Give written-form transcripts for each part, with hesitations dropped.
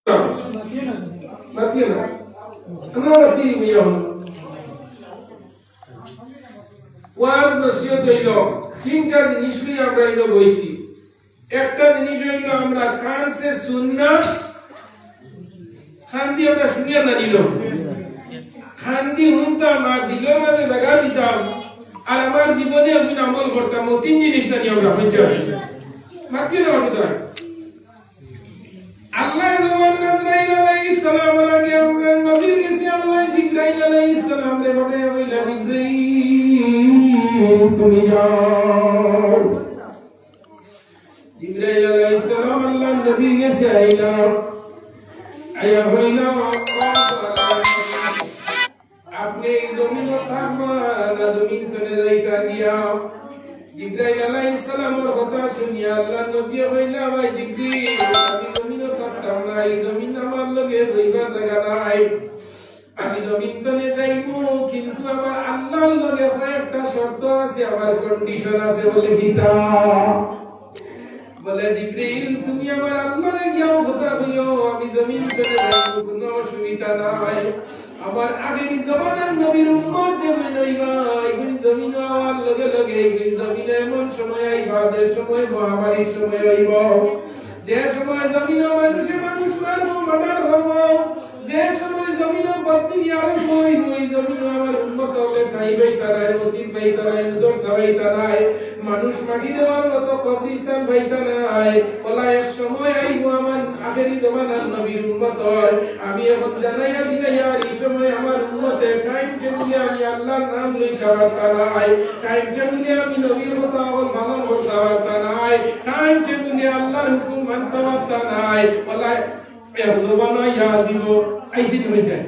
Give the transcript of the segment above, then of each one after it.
মাতিও না আমরা মাতি মিয়া হল ওয়াজ নসিহত হইল তিনটা জিনিস নিয়ে আমরা এলো বইছি। একটা জিনিস হইল আমরা কান সে শুননা, কান দিয়ে আমরা শুনিয়া না নিল, কান দিয়ে শুনতাম আর দিলের মাঝে জায়গা দিতাম আর আমার জীবনে আমি আমল করতাম। ও তিন জিনিস না নিয়ে আমরা হইতে হয় মাতিও না হইতে হয়। আল্লাহ যখন নাজরাইল আলাইহিস সালাম আগে আমরা নবীর কাছে আল্লাহ জিবরাইল আলাইহিস সালাম রে বলে হইলা জিবরাইল তুমি যাও। জিবরাইল আলাইহিস সালাম আল্লাহ নবীর কাছে আইলা আয়া হইলা আপনি এই জমিনে থাকবেন না জমিন চলে যাইতা গিয়া। জিবরাইল আলাইহিস সালামের কথা শুনিয়া আল্লাহ নবী হইলা ভাই জিবরিল আমি জমিনে থাকতাম না, এই জমিন আমার লগে রইবার জায়গা নাই, আমি জমিন তলে যাইব কিন্তু আমার আল্লাহর লগে একটা শর্ত আছে, আমার কন্ডিশন আছে। বলে গীতা বলে জিবরিল তুমি আমার আল্লাহরে গিয়াও কথা বলো আমি জমিন তলে যাইব কোনো অসুবিধা নাই। আমার আগের জমানার নবীর উম্মত যেমন হইবা এই জমিন আমার লগে লগে এই জমিনে এমন সময় আইবা যে সময় মহামারীর সময় হইব, যে সময় জমিন মানুষে মানুষ মারবো মার্ডার হবো, যে সময় জমিন বদনি আরম্ভ হইব এই জমিন আমার উম্মত হলে খাইবে তারাই মসজিদ পাই তারাই মাদ্রাসা পাই তারাই মানুষ মাটি দেওয়ার মতো কবরস্থান পাই তারাই। ওলায়ের সময় আইব আমার আগের জমানার নবীর উম্মত। আমি এখন জানাইয়া দিলাই আর এই সময় আমার উম্মতের টাইম টেবিলে আমি আল্লাহর নাম লইতে পারতা নাই, টাইম টেবিলে আমি নবীর কথা আমল পালন করতে পারতা নাই, টাইম টেবিলে আল্লাহর হুকুম মানতে পারতা নাই। ওলায় জবানা ইয়া জীব আইসি হয়ে যায়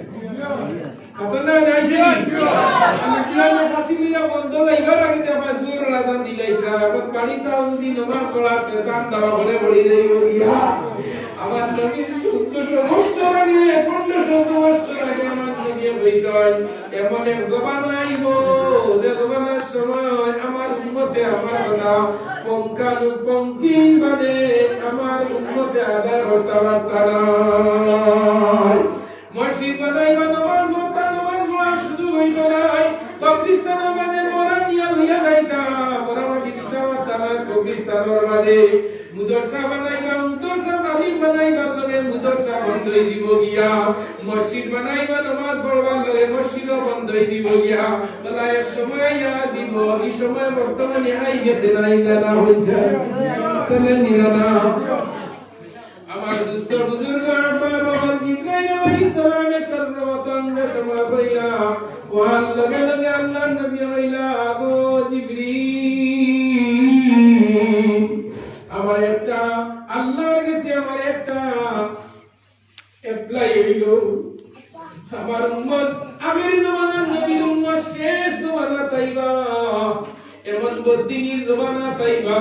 আপনারা নাইছে আমি কিলানো ফাসিলিয়া বন্ধ লাইবার আগে আবার জোর রাজান দিলাই এখন বাড়িতে যদি নামাজ পড়াতে কাম দাও বলে বলি যাইব গিয়া আমার নবীর 1400 বছর আগে 1500 বছর আগে আমার নবী হইছেন এমন এক জবানা আইব যে জবানার সময় আমার উম্মতে আমার কথা পঙ্কানুপঙ্কিন মানে আমার উম্মতে আদায় করতে পারতা না। মসজিদ বানাইবা নামাজ পড়তা নামাজ পড়া শুধু হইতো নাই, কবরস্থানের মাঝে মরা নিয়া লইয়া যাইতা মরা মাটি দিতা তারা কবরস্থানের মাঝে মুদরসা বানাইবা মুদরসা আলিম বানাইবা লগে মুদরসা বন্ধই দিব গিয়া, মসজিদ বানাইবা নামাজ পড়বার লগে মসজিদও বন্ধই দিব গিয়া। বলায়ের সময় আইয়া জীব এই সময় বর্তমানে আই গেছে নাই না হইছে চলেন না আমার দুস্থ বুজুর্গ আব্বা বাবা জিবরাইল আলাইহিস সালামের সর্বপ্রথম সময় হইলা ওয়াল লগে লগে আল্লাহর নবী হইলা গো জিবরিল আমার একটা আল্লাহর কাছে আমার একটা অ্যাপ্লাই হইল। আমার উম্মত আগের জমানার নবীর উম্মত শেষ জমানা তাইবা এমন বদিনীর জমানা তাইবা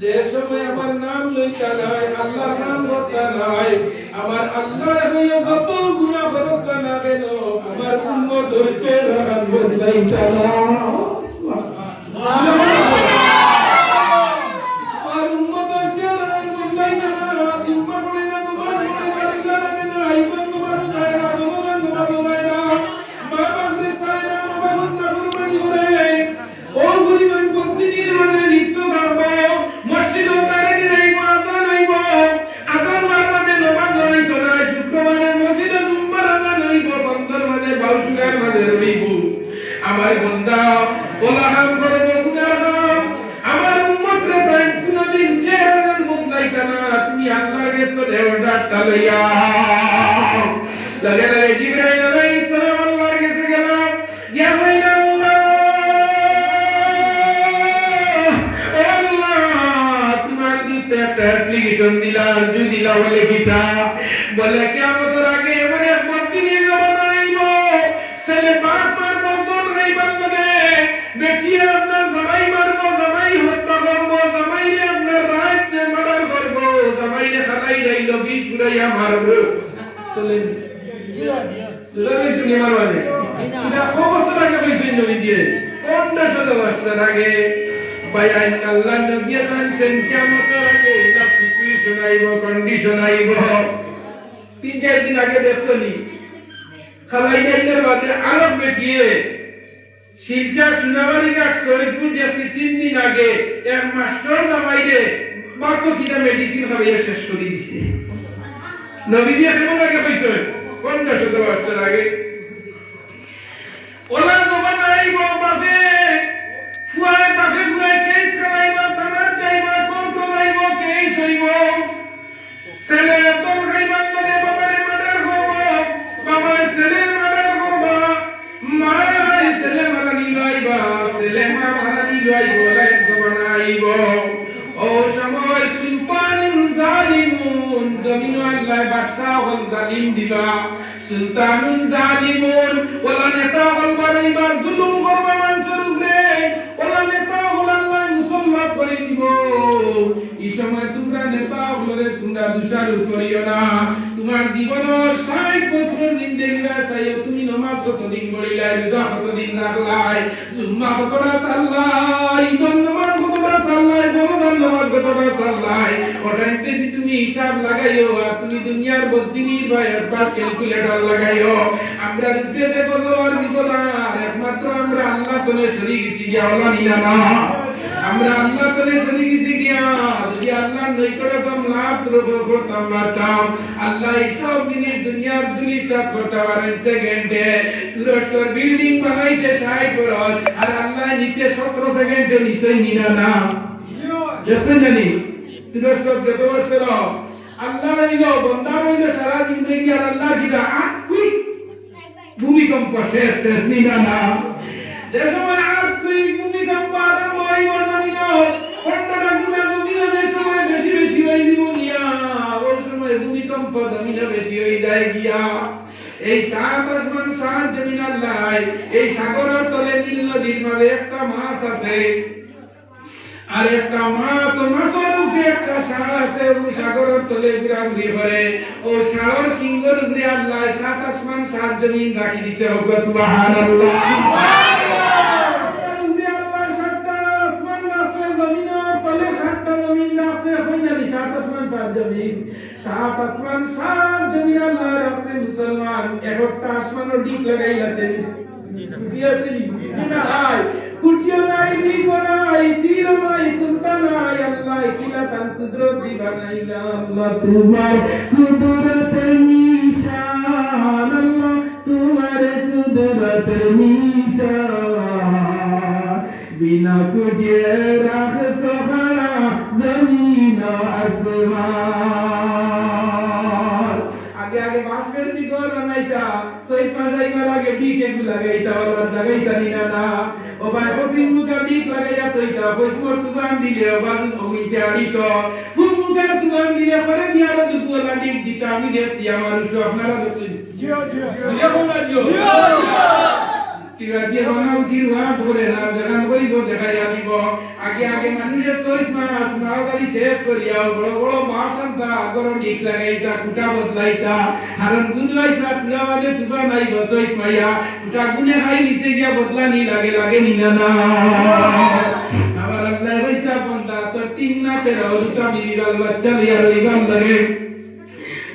যে সময় আমার নাম লইতা নাই আল্লাহর নাম করতা নাই আমার আল্লাহ হইয়া যত গুনাহ করত না কেন আমার উম্মত হচ্ছে রাত বদলাইতা না। আমার উম্মত হচ্ছে রাত বদলাইতা না। জুম্মা পড়ে না নামাজ পড়ে বাড়িতে লাগে না আইমান নামাজ যায় না রমজান নামাজ হয় না মা বাপরে চায় না মা বাপ নাফরমানি করে ও পরিমাণ বদিনীর মানে লিপ্ত থাকবো। মসজিদে তারাবি নাইব আযান হইব আযান হওয়ার মাঝে নামাজ হইত না, শুক্রবারে মসজিদে জুম্মার আযান হইব বন্দর মাঝে বাউসুগার মাঝে রইব। আমার বান্দা ওলাহাম করব গুনাহগার আমার উম্মতরে তাই কোনদিন চেহারার বদলাইতা না। তুমি আল্লাহর কাছে দেওয়াটা লইয়া লাগে লাগে জিবরাইল আলাইহিস সালাম আল্লাহর কাছে গেল ইয়া হইলা একটা অ্যাপ্লিকেশন দিলা যদি দিলা বলে গীতা বলে কিয়ামতের আগে এমন এক বদদিনের জমানা আইব ছেলে বাপ মার বন্ধন রাইবার লাগে বেটি আপনার জামাই মারবো জামাই হত্যা করবো জামাই আপনার রাত মার্ডার করবো জামাই খাতাই যাইল 20 গুড়াইয়া মারবো চলে তুমি মারবানে এটা অবস্থা আগে বেশি নবী দিয়ে 1500 বছর আগে বায়ান আল্লাহ নবী জানছেন কিয়ামতের আগে এটা সিচুয়েশন আইব কন্ডিশন আইব 3-4 দিন আগে দেখছনি খালাই গাইলের বাদে আরব বেটিয়ে শিলচা সুনাবাড়ি ঘাট সৈয়দপুর গেছি 3 দিন আগে এক মাস্টার জামাইরে মাত্র কিটা মেডিসিন খাইয়ে শেষ করে দিছে নবীজি কেমন আগে পাইছে 50 বছর আগে ওলা জবান আইব বাপে ফুয়ায় বাপে ফুয়ায় কেস খাইব তামার যাইব কোন কমাইব কেস হইব ছেলে তোর খাইবার লাগে বাবারে মার্ডার হব বাবায় ছেলে মার্ডার হব মায় ছেলে মারানি লইবা ছেলে মারানি লইব লাইক জবান আইব ও সময় সুলতানুন জালিমুন জমিন আল্লাহ বাদশা হল জালিম দিবা সুলতানুন জালিমুন ওলা নেতা হল বারবার জুলুম করবা মানুষের উপরে ওলা নেতা হল আল্লাহ মুসলমান করে দিব এই সময় তোমরা নেতা হলরে তোমরা দোষারোপ করিও না তোমার জীবন 60 বছর জিন্দেগি বাঁচাইও তুমি নামাজ কতদিন পড়িলাই রোজা কতদিন রাখলাই জুম্মা কতটা সাল্লাই ঈদের নামাজ কতটা সাল্লাই রমজান নামাজ কতটা সাল্লাই ওটাতে তুমি হিসাব লাগাইও আর তুমি দুনিয়ার বদিনীর বা একবার ক্যালকুলেটর লাগাইও আমরা রূপে কত আর বিপদ আর একমাত্র আমরা আল্লাহ তোলে সরি গেছি গিয়া আল্লাহ নিলা না আমরা আল্লাহ তোলে সরি গেছি গিয়া যদি আল্লাহ নৈকটতম লাভ করতাম পারতাম আল্লাহ এইসব জিনিস দুনিয়ার দুলিশাত করতে পারেন সেকেন্ডে তুরস্কর বিল্ডিং বানাইতে 60 বছর আর আল্লাহ নিতে 17 সেকেন্ডে নিশ্চয় নিলা না যেসে জানি তুরস্কর কত বছর আল্লাহ নিল বন্দা হইল সারা জিন্দেগি আর আল্লাহ দিলা আকুইক ভূমিকম্প শেষ নিলা না যে সময় আকুইক ভূমিকম্প আরম্ভ হইব জানিল ঘটনাটা গুলা জমিনের সময় বেশি বেশি হয়ে দিব গিয়া ওই সময় ভূমিকম্প জমিনে বেশি হয়ে যায় গিয়া এই 7 আসমান 7 জমিন আল্লাহ এই সাগরের তলে নীল নদীর মাঝে একটা মাছ আছে আর একটা মাছের উপরে একটা ষাঁড় আছে ও সাগরের তলে ঘুরাঘুরি করে ও ষাঁড়ের সিংহের উপরে আল্লাহ 7 আসমান 7 জমিন রাখি দিছে সুবহানাল্লাহ সাত আসমান 7 জমিন আল্লাহ রাখছে মুসলমান একটা আসমানের ডিক লাগাইলাছে দিয়াছে নাই কুটিও নাই বিগো নাই তীর নাই কুন্তা নাই আল্লাহ কিলা তান কুদরত দি বানাইলা আল্লাহ তোমার কুদরতের নিশান আল্লাহ তোমার কুদরতের নিশান বিনা কুটিয়ে রাখছো সারা জমিন আসমান আগে আগে বাঁশের দি ঘর বানাইতা সই পাশাইবার আগে ডিকে লাগাইতা ওলা লাগাইতা নিনা না ও ভাই পশ্চিম মুখে ডিক লাগাইয়া তইতা পশ্চিম তুবান দিলে বাজু ওইতে আড়িত পূব মুখে তুবান দিলে পরে দিয়ার দুপুলা ডিক দিতা আমি দেখছি আমার আপনারা দেখছেন জিও জিও জিও কিবা দিয়ে বানাও জির ওয়াজ করে না জানান করিব দেখাইয়া দিব আগে আগে মানুষের সহিত মাস মারাগারি শেষ করিয়া বড় বড় মাসান্তা আগর ডিক লাগাইতা কুটা বদলাইতা হারন গুনলাইতা কুলাওয়ালে তুবা নাই বসইত মাইয়া কুটা গুনে খাই নিচে গিয়া বদলা নি লাগে নি না আমার আল্লাহ হইতা বন্দা তো 3 না 13 দুটা মিলিগাল বাচ্চা লিয়া রইবান লাগে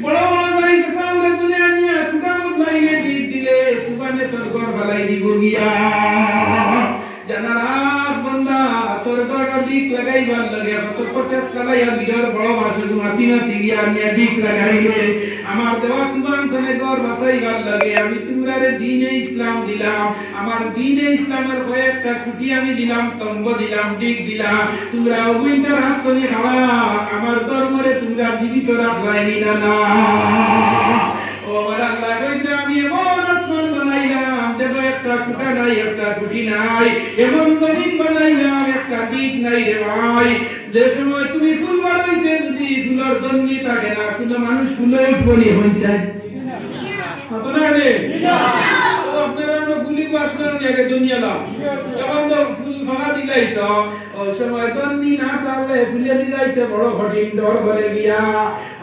বড় বড় যাই সামনে দুনিয়া নিয়া কুটা বদলাইলে ডিক দিলে তুবানে তোর ঘর বালাই দিব গিয়া জানারা বন্দা তোর ঘর ডিক লাগাইবার লাগে কত 50 কালাইয়া বিরার বড় বাসে মাটি না গিয়া নিয়া ডিক লাগাইলে আমার দেওয়া তুমান তনে ঘর বাসাইবার লাগে আমি তোমরারে দ্বীনে ইসলাম দিলাম আমার দ্বীনে ইসলামের কয়েকটা খুঁটি আমি দিলাম স্তম্ভ দিলাম ডিক দিলাম তোমরা উইন্টার হাসনি খাওয়া আমার ধর্মরে তোমরা জীবিত রাখলাই না না ও আমার আল্লাহ কইতে আমি এমন আসমান বানাইলাম দেব একটা কুটা নাই একটা কুটি নাই এমন জমিন বানাইলাম একটা দিক নাই রে ভাই যে সময় তুমি ফুল বানাইতে যদি ফুলের গন্ধি থাকে না কোনো মানুষ ফুলে উঠবনি হয়ে যায় কত না রে আপনারা ফুলি আসলেন জায়গায় দুনিয়া লাভ যখন তো ফুল ফালা দিলাইছ ও সময় গন্ধি না পারলে ফুলে দিলাইতে বড় ঘটিন ডর ঘরে গিয়া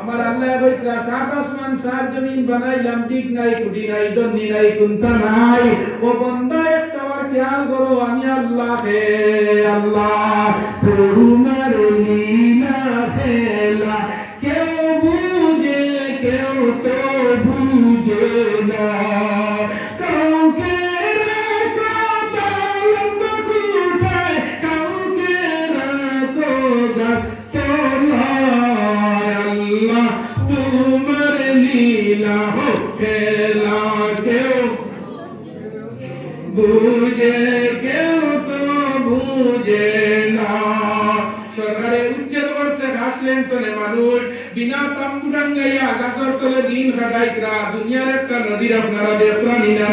আমার আল্লাহ কইতা 7 আসমান 7 জমিন বানাইলাম ঠিক নাই কুটি নাই গন্ধি নাই কুন্তা নাই ও বান্দা একটা বার খেয়াল করো আমি আল্লাহ তোমার লীলা খেলা কেউ বুঝে কেউ তো বুঝে না কাউকে রাখো তালক উঠায় কাউকে রাখো গাছ তলায় আল্লাহ তোমার লীলা খেলা কেউ বুঝে কেউ তো বুঝে না সরকারে উচ্ছেদ করছে ঘাসলেন তলে মানুষ বিনা তাম্বু টাঙ্গাইয়া গাছের তলে দিন কাটাইতরা দুনিয়ার একটা নদীর আপনারা দেখলানি না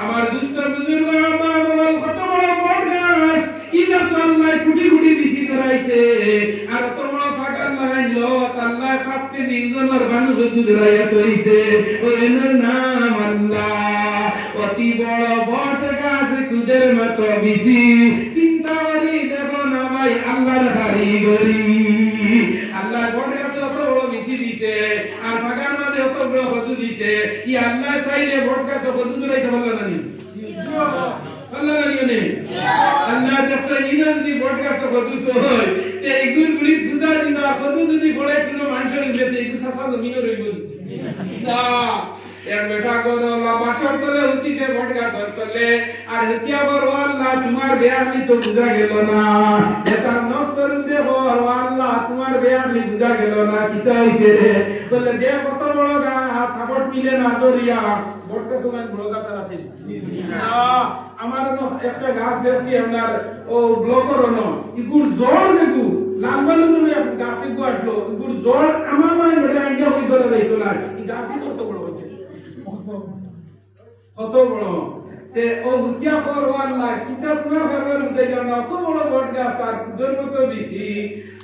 আমার দুস্থ বুজুর্গ আমার বাবার কত বড় বট গাছ ই গাছ আল্লাহ কুটি কুটি বিসি করাইছে আর কত বড় ফাঁকার লাগাইল আল্লাহ 5 কেজি ওজনের মানুষ দুধ রাইয়া তৈছে ওই নাম আল্লাহ অতি বড় বট গাছ কুদের মতো বিসি চিন্তা করি দেখো না ভাই আল্লাহর কারিগরি আল্লাহ বট গাছে অত বড় বিসি দিছে আর ফাঁকার মাঝে অত বড় কদু দিছে ই আল্লাহ চাইলে বট গাছে কদু দূরাইতে পারলো না আল্লাহ জানে আল্লাহ দেখছে ইনা যদি বট গাছে কদু তো হয় তে এগুর গুলি পূজা দিন কদু যদি বড় কোনো মানুষের উঠে এগুলো সাসা জমিন রইব না এর বেটা করো বাসর তলে উঠিছে বট গাছের তলে আর হত্যা করো আল্লাহ তোমার বেয়ালি তো বুঝা গেল না এটা নসর দেহ আল্লাহ তোমার বেয়ালি বুঝা গেল না কিতা হইছে বলে দেখ কত বড় গাছ সাপোর্ট মিলে না দরিয়া বট গাছ সমান বড় গাছ আছে আমার একটা গাছ দেখছি আপনার ও ব্লকর ন ইগুর জল দেখু লাল বালু তুমি গাছে গু আসলো ইগুর জল আমার মানে বেটা আইডিয়া হই ধরে যাইতো না এই গাছই কত বড় হইছে কত বড় তে ও বুঝিয়া করো আল্লাহ কিতাব না খবর উঠে জানা কত বড় বট গাছ আর কুদর মত দিছি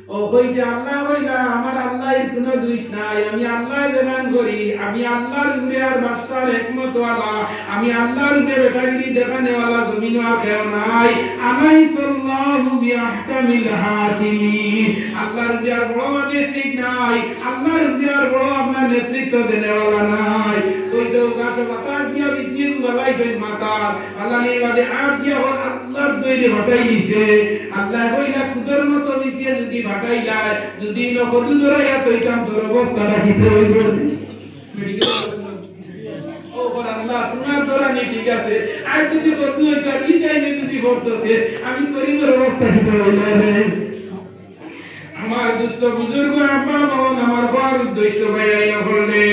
ও কইতে আল্লাহ কইলা আমার আল্লাহর কোনো দোষ নাই আমি আল্লাহ জানান করি আমি আল্লাহর উপরে আর মাস্টার একমত ওয়ালা আমি আল্লাহর উপরে বেটাগিরি দেখানে ওয়ালা জমিন আর কেউ নাই আমাই সাল্লাল্লাহু বিআহকামিল হাকিমিন আল্লাহর উপরে আর বড় ম্যাজিস্ট্রেট নাই আল্লাহর উপরে আর বড় আপনার নেতৃত্ব দেনে ওয়ালা নাই কইতে গাছে বাতাস দিয়া বিছিয়ে গলাইছে মাথা আল্লাহ নিবাদে আর দিয়া আল্লাহর দইরে হটাই দিছে আল্লাহ কইলা কুদর মত বিছিয়ে যদি ভাটাই যায় যদি নকদু ধরাইয়া তৈতাম তোর অবস্থা রাখিতে হইব ও বড় আল্লাহ তোমার ধরানি ঠিক আছে আর যদি বন্ধু হইতো আর এই টাইমে যদি বর্ততে আমি গরিবের অবস্থা ঠিক হইলে আমার দুস্থ বুজুর্গ আপা বোন আমার বড় উদ্দেশ্য ভাই হলে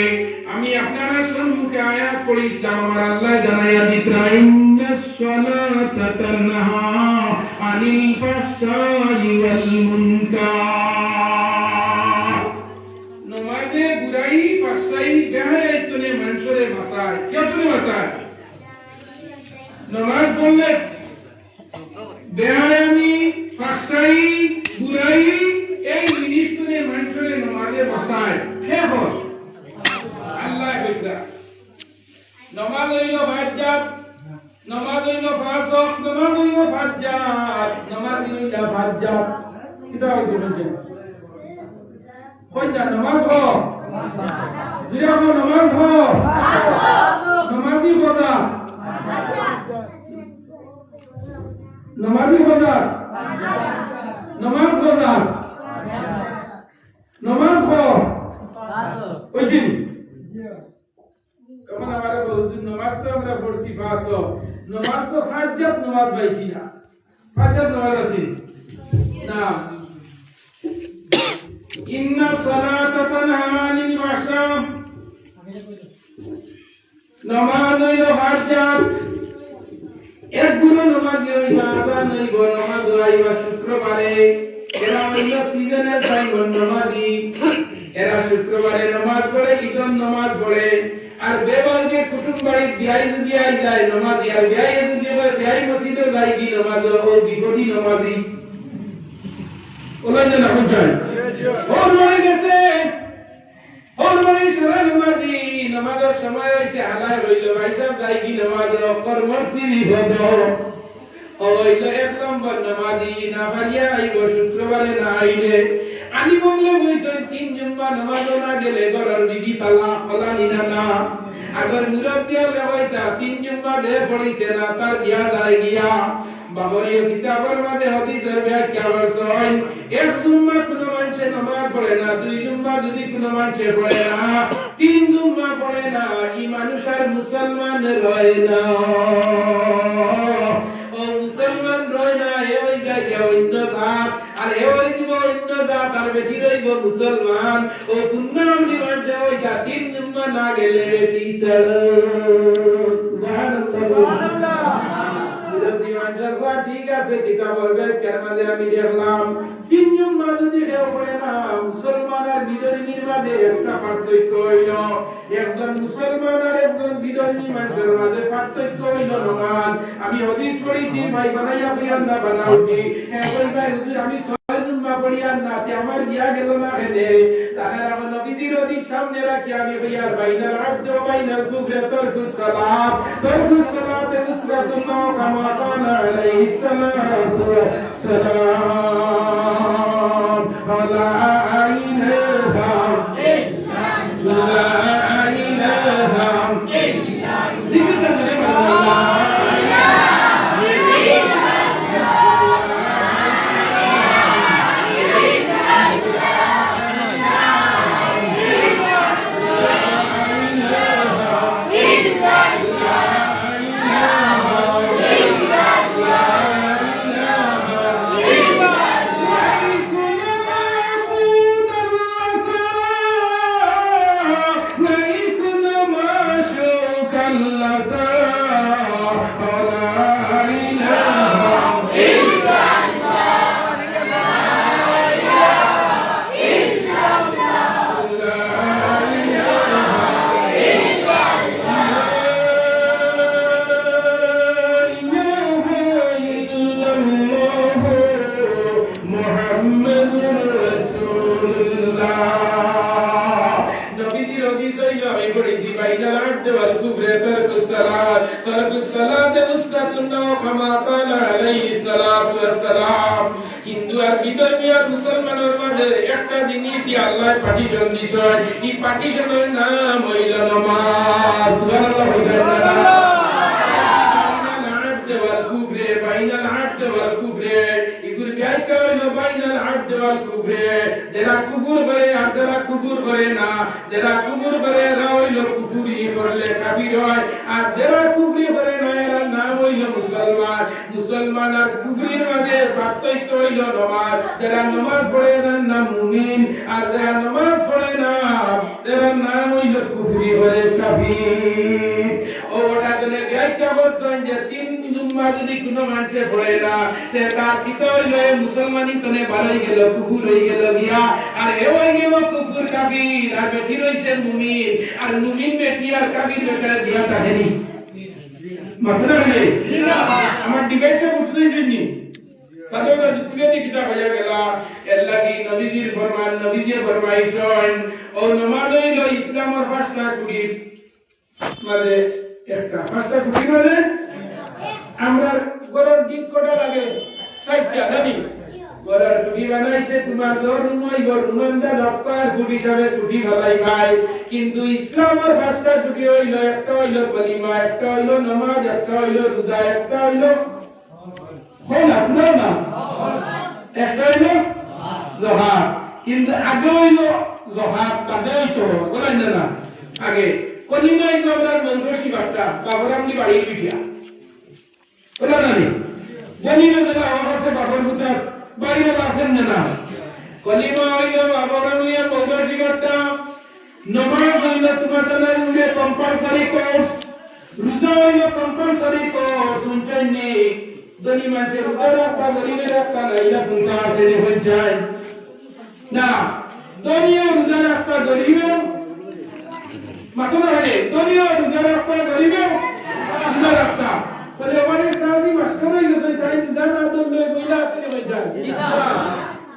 আমি আপনারা সম্মুখে আয়াত পড়িছিলাম আমার আল্লাহ জানাইয়া দিতরা ইন্নাস সালাতা তানহা আনিল ফাহশাই ওয়াল মুনকার নমাজে বুরাই ফাহশাই বেহায় তনে মানুষের বাঁচায় কেতনে বাঁচায় নামাজ পড়লে বেহায়ামি ফাহশাই বুরাই এই জিনিস তনে মানুষের নমাজে বাঁচায় কে হয় আল্লাহ কইতা নামাজ হইল ফাজ্জাত নামাজ হইল ফাসক নামাজ হইল ফাজ্জাত নামাজ হইল ফাজ্জাত কিটা হইছে বলছেন কইতা নামাজ হ জিরা কো নামাজ হ নামাজি খোদা নামাজি খোদা নামাজ খোদা নামাজ হ কইছিন কেমন আমারে হুজুর নামাজ তো আমরা পড়ছি পাঁচ নামাজ তো ফাজ্জাত নামাজ পাইছি না ফাজ্জাত নামাজ আছে না ইন্না সালাতা তানহা আনিল ফাহশা নামাজ হইল ফাজ্জাত এক গুণ নামাজ হইল আযান হইব নামাজ হইব শুক্রবারে এরা হইল সিজনের টাইম নামাজি এরা শুক্রবারে নামাজ পড়ে ঈদের নামাজ পড়ে আর বেবালকে কুটুম বাড়ি বিয়াই যদি আই যায় নামাজি আর বিয়াই যদি বিয়াই মসজিদে যাই কি নামাজ ও বিপদি নামাজি ওলা না বুঝায় ওর মরে গেছে ওর মরে সারা নামাজি নামাজের সময় হইছে আলায় হইল ভাই সাহেব যাই কি নামাজ অকর মসজিদ হদ ওইলো এক নম্বর নামাজি না পারিয়া আইব শুক্রবারে না আইলে আমি বললে বইছেন 3 জুম্মা নামাজ না গেলে ঘরের বিবি তালাক ফলানি না अगर मुरब्बिया लेवाइता 3 জুম্মা দে পড়িছে না তার বিয়া যায় গিয়া বাবরিয়া কিতাবের মধ্যে হাদিসের ব্যাখ্যা করছেন এক জুম্মা কোন মানুষে নামাজ পড়ে না, 2 জুম্মা যদি কোনো মানুষে পড়ে না, 3 জুম্মা পড়ে না, এই মানুষ আর মুসলমান রয় না। ও মুসলমান রয় না, এ ওই জায়গায় অন্য জাত, আর এ ওই দিব অন্য জাত, আর বেটি রইব মুসলমান। ও পুণ্যাম মানুষে ওই 3 জুম্মা না গেলে বেটি ছাড়ো। সুবহানাল্লাহ। ঠিক আছে, কিতাবের ব্যাখ্যার মাঝে আমি দেখলাম 3 জুম্মা যদি কেউ পড়ে না, মুসলমান আর বিধর্মীর মাঝে একটা পার্থক্য হইল। একজন মুসলমান আর একজন বিধর্মী মানুষের মাঝে পার্থক্য হইল নামাজ। আমি হাদিস পড়েছি, ভাই বানাইয়া বিয়ান্দা বানাউনি, কই ভাই হুজুর আমি 6 জুম্মা পড়িয়া না, তে আমার বিয়া গেল না হেদে। তাহলে আমার নবীজির হাদিস সামনে রাখি আমি ভাইয়া বাইনাল আব্দ বাইনাল কুফর তারকুস সালাত উসরাতুল্লাহ কামা কানা আলাইহিস সালাতু ওয়াসসালাম। লা ইলাহা ইল্লাল্লাহ, লা ইলাহা ইল্লাল্লাহ, জিকির করে আল্লাহ। হিন্দু আর বিধর্মী আর মুসলমানের মাঝে একটা জিনিস আল্লাহ পার্টিশন দিয়েছে, এই পার্টিশনের নাম হইল নামাজ। সুবহানাল্লাহ। বাইনাল আব্দ ওয়াল কুফরে, এগুলো ব্যাখ্যা হলো বাইনাল আব্দ ওয়াল কুফরে। যারা কুফর করে আর যারা কুফর করে না, যারা কুফর করে এরা হইল কুফরি করলে কাফির হয়, আর যারা কুফরি করে না এরা নাম হইল মুসলমান। মুসলমান আর কুফরির মাঝে পার্থক্য হইল নামাজ। যারা নামাজ পড়ে এরা নাম মুমিন, আর যারা নামাজ পড়ে না এরা নাম হইল কুফরি করে কাফির। ওটা দিলে ব্যাখ্যা করছেন যে 3 জুম্মা যদি কোনো মানুষে পড়ে না, সে তার কিতা হইল মুসলমানি তনে বাড়াই গেল, কুফর হয়ে গেল গিয়া, আর এ হয়ে গেল কুফর কাফির, আর বেটি রইছে মুমিন, আর মুমিন বেটি আর কাফির বেটার দিয়া তাহেনি। মাথা নেই আমার ডিবেটটা বুঝতেছেন নি? সাধারণত যুক্তিবাদী কিতাব হয়ে গেল। এর লাগি নবীজির ফরমান, নবীজির ফরমাইছেন ও নামাজ হইল ইসলামের 5টা কুড়ি মানে একটা 5টা কুড়ি মানে আমরা গরর দিক কটা লাগে 60টা জানি। গরর কুড়ি বানাইতে তোমার দর রুমাই গর রুমানদা 10 পার কুড়ি হিসাবে কুড়ি ভালাই ভাই, কিন্তু ইসলামের 5টা কুড়ি হইল, একটা হইল কলিমা, একটা হইল নামাজ, একটা হইল রোজা, একটা হইল না একটা হইল জহাদ। কিন্তু আগে হইল জহাদ, বাদে হইতো বলেন না। আগে কলিমা হইল আমরা মৌরসি বাট্টা বাবরামলি বাড়ি পিঠিয়া বলে না নি জানিনা যারা আমার কাছে বাবার পুতার বাইরে আছেন না। কলিমা হইল বাবরামলি মৌরসি বাট্টা, নামাজ হইল তোমার জন্য কম্পালসারি কোর্স, রোজা হইল কম্পালসারি কোর্স। শুনছেন নি? ধনী মানুষের রোজা রাখা, গরিবের রাখা নাইলা কোনটা আছে রে হয়ে যায় না। ধনীও রোজা রাখা, গরিবেও মাথা ধরে, ধনীও রোজা রাখা, গরিবেও রোজা রাখা। বলে মানে সাউদি মাস্টার হয়ে গেছে, তাই রোজা না ধরলে বইলা আছে রে হয়ে যায়।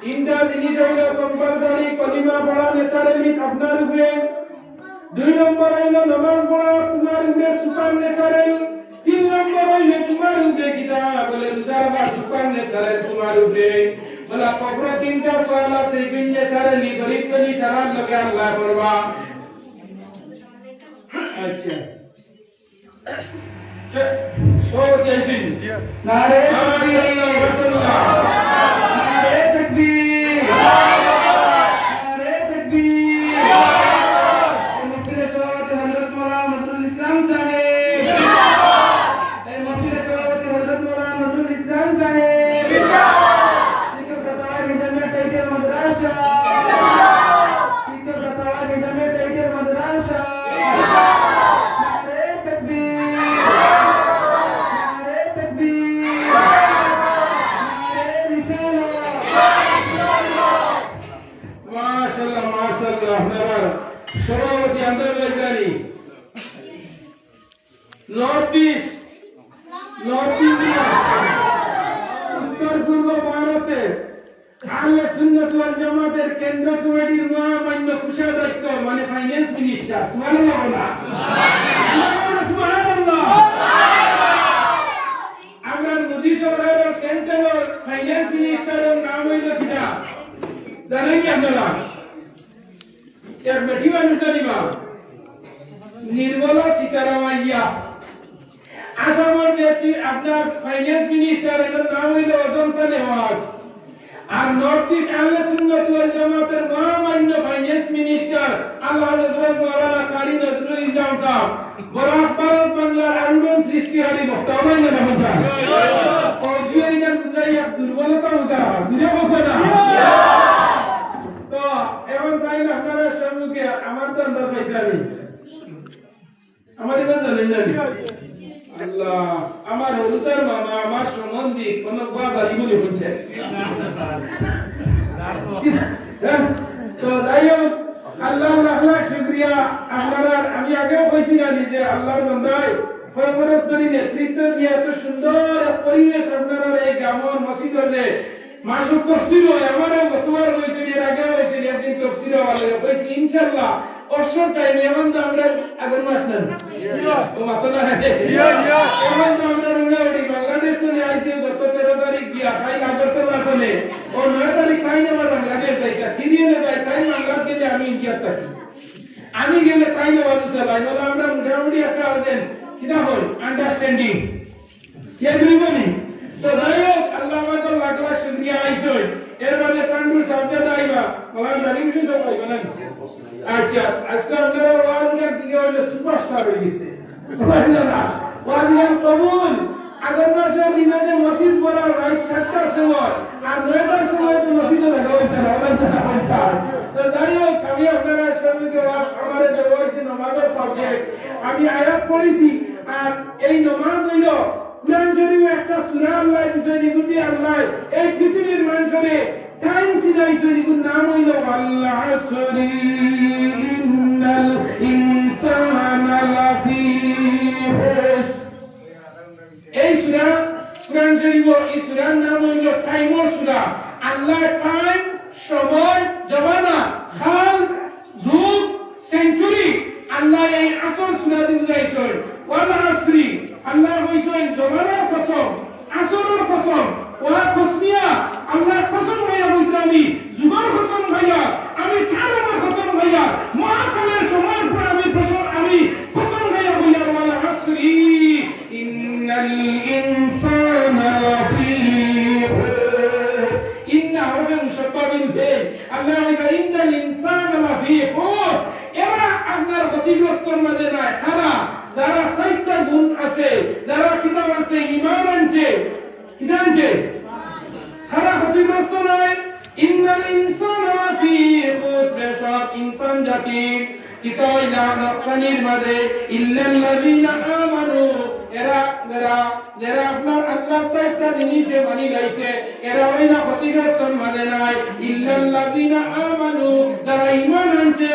তিনটা জিনিস হইল কম্পালসারি, কলিমা পড়া ন্যাচারালি আপনার উপরে, 2 নম্বর হইল নামাজ পড়া তোমার উপরে সুপার ন্যাচারাল, 3 নম্বর হইল তোমার উপরে কিতাব বলে রোজা বা সুপার ন্যাচারাল তোমার উপরে। বলা কবরে 3টা সওয়াল আছে, এই ন্যাচারালি গরিব তনি সারার লগে আল্লাহ করবা। আচ্ছা সৌদি আসেন নারে তাকবীর, নারে তাকবীর। সভাপতি আমরা bakery north east north India উত্তর পূর্ব ভারতে আহলে সুন্নাত ওয়াল জামাতের কেন্দ্র কমিটির মহামান্য কোষাধ্যক্ষ মানে ফাইন্যান্স মিনিস্টার সুবহানাল্লাহ সুবহানাল্লাহ আমরা মোদি সরকারের সেন্ট্রাল ফাইন্যান্স মিনিস্টারের নাম হইল কিনা জানেন কি আপনারা এক বেটি মানুষটা দিবা নির্মলা সীতারামাইয়া আসামের যে আপনার ফাইন্যান্স মিনিস্টার এর নাম হইল অজন্তা নেওয়াজ আর নর্থ ইস্ট আহলে সুন্নাত ওয়াল জামাতের মহামান্য ফাইন্যান্স মিনিস্টার আল্লাহ হযরত মাওলানা কারি নজরুল ইসলাম সাহেব বরাক ভারত বাংলার আন্দোলন সৃষ্টিকারী বক্তা হলেন না বাবা অজয় গান বুঝাইয়া দুর্বলতা উঠা দিলে বলতে না তো এখন তাই না আপনারা সম্মুখে আমার তো আন্দাজ পাইতারি আমার ইমান জানেন না আল্লাহ আমার হলুদার মামা আমার সম্বন্ধী কোন বাজারি বলে বলছে তো যাই হোক আল্লাহ আল্লাহ শুকরিয়া আপনারা আমি আগেও কইছি না যে আল্লাহর বান্দায় পরস্পরী নেতৃত্ব দিয়ে এত সুন্দর পরিবেশ আপনারা এই গ্রামের মসজিদে মাসুক তফসির হয় আমারও গতবার হয়েছে এর আগে হয়েছে একদিন তফসির হওয়ার লাগে কইছি ইনশাআল্লাহ অবসর টাইমে এখন তো আমরা আগের মাস নেন ও মাথা না এখন তো আমরা রুঙ্গাউড়ি বাংলাদেশ তো আইসি গত 13 তারিখ গিয়া খাই আগরতলা কোনে ও 9 তারিখ খাই আমার বাংলাদেশ যাইতা সিরিয়ালে যাই খাই বাংলাদেশ গেলে আমি ইন্ডিয়া থাকি আমি গেলে তাই না বাবু চালাই বলে আমরা মোটামুটি একটা দেন কিনা হল আন্ডারস্ট্যান্ডিং কে দুইবনি তো যাই হোক আল্লাহ আমাকে লাখ লাখ শুকরিয়া আইসই এর মানে কান্ডুর সাবজেক্ট আইবা বলা জানিস তো ভাই বলেন আচ্ছা আজকে আপনারা ওয়াজের দিকে হইলে সুপারস্টার হয়ে গেছে বলেন না ওয়াজের কবুল আগের মাসে দিনে যে মসজিদ পড়া রাত 7টার সময় আর 9টার সময় তো মসজিদে দেখা হইতো না বলেন না তো যাই হোক আমি আপনারা সবাইকে আমাদের যে হয়েছে নামাজের সাবজেক্ট আমি আয়াত পড়েছি আর এই নামাজ হইল কুরআন শরীফে একটা সূরা আল্লাহ দিয়েছে নিগুতি আল্লাহ এই পৃথিবীর মানুষরে টাইম সিনাইছে নিগুর নাম হইল আল্লাহ আসরি ইন্নাল ইনসানা লাফি খুস এই সূরা কুরআন শরীফে এই সূরার নাম হইল টাইমর সূরা আল্লাহ টাইম সময় জমানা হাল যুগ সেঞ্চুরি আল্লাহ এই আসর সূরা দিয়ে বুঝাইছে ওয়াল আসরি আল্লাহ কইছেন জমানার কসম আসরের কসম ওয়া কসমিয়া আল্লাহ কসম ভাইয়া বইতামি যুগের কসম ভাইয়া আমি কালের কসম ভাইয়া মহাকালের সময়ের পর আমি কসম ভাইয়া বইয়া ওয়াল আসরি ইন্নাল ইনসানা লাফি ইন্না হরফে মুশাব্বাবিল বে আল্লাহ বলে ইন্নাল ইনসানা লাফি খুস এরা আপনার ক্ষতিগ্রস্তর মাঝে নাই খানা যারা সাইটটা গুণ আছে যারা কিতাব আছে ঈমান আনছে কিনা আনছে খানা ক্ষতিগ্রস্ত নয় ইন্নাল ইনসানা লাফি খুস বেশক ইনসান জাতি কিতাইলা নকশানির মাঝে ইল্লাল্লাযিনা আমানু এরা যারা আপনার আল্লাহ সাইটটা জিনিসে মানি গাইছে এরা হইনা ক্ষতিগ্রস্তর মাঝে নাই ইল্লাল্লাযিনা আমানু যারা ঈমান আনছে